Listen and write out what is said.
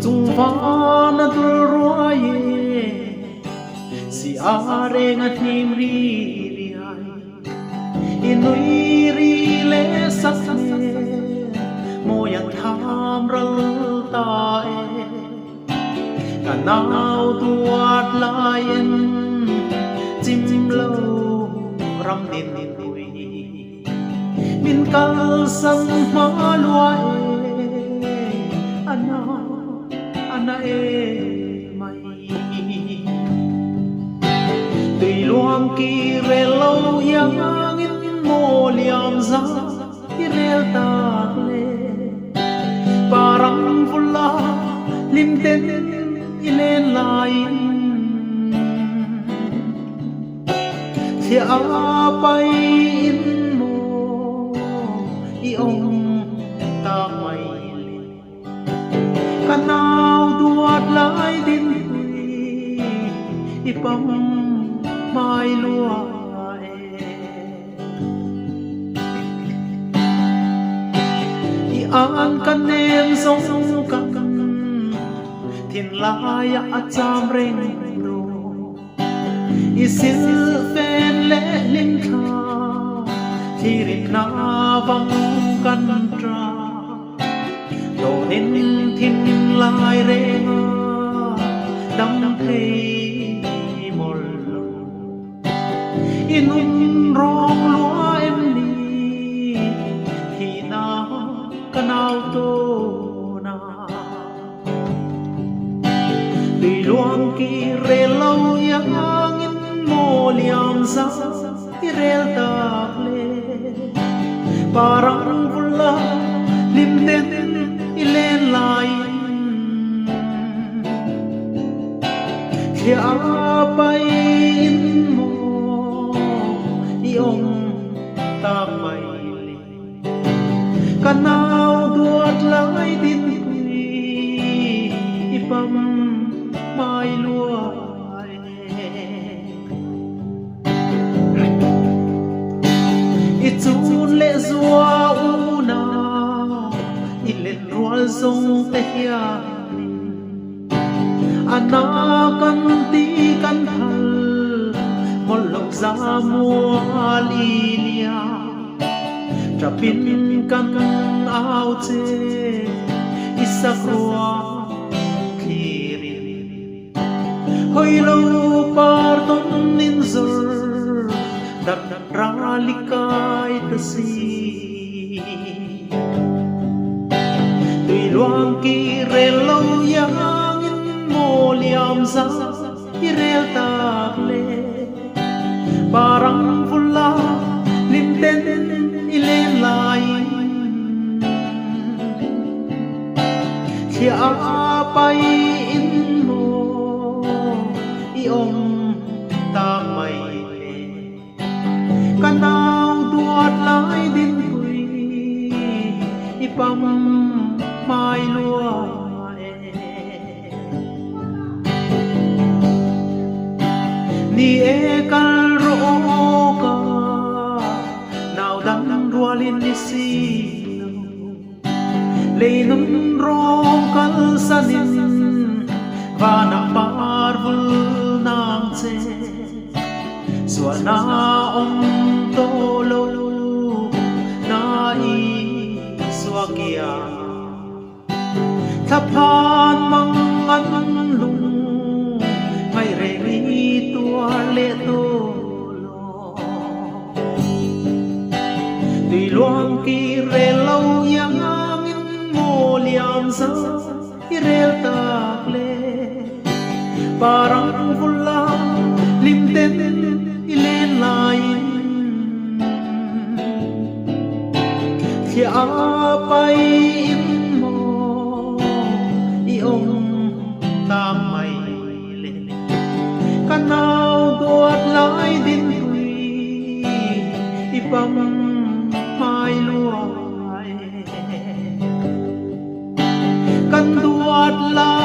chung van dur ruaye si are nga thim ri ri ai inui ri le sak ne mo yang tham ral ta e kanau tuat lain chim lo ram nin ui min kal sang ma luai ana e mai tùy luang ki re lâu yang in mo liam za ki rel tak le parang fulla lim ten ilen lain si apai in mo i ong tak mai kanau duat lai din ipam mai lua i an kanem song kan thin lai a cham reng ro i sil fen le lim tha thi rin na vang kan tra đồ nên thiên lai re đắm thấy một lần in rong lúa em đi thì na canal tô na tùy luang ki re lâu yang in mo liam sa irel tak le parang fulla lim ten ilen lain khi apai in mo iong tak mai le kanau duat lai din ipam mai lua itun le zua una ilen rual zong te hia ana kan ti kan thal mol lok za mua lilia trapin kan au che isakwa khirin hoi lo par ton nin zur dat ralikai ta si tùy luang ki re lâu yang in mo liam za i rel tak le parang fulla lim ten ilen lain khi apai in mo i ong tak mai le kanau duat lai din hui ipam mai lua ni e kal ro ka nào đang rualin ni si leinun rong kal sanin va na par vul nang che suana om to lo na i swakia thaphan mang an lung ngày re ri tua le to lo tùy luang ki re lâu yang in mo liam sa i rel tak le parang fulla lim ten ilen lain khi apai in mo iong tak mai le kanau duat lai din hui ipam mai luai kan duat lai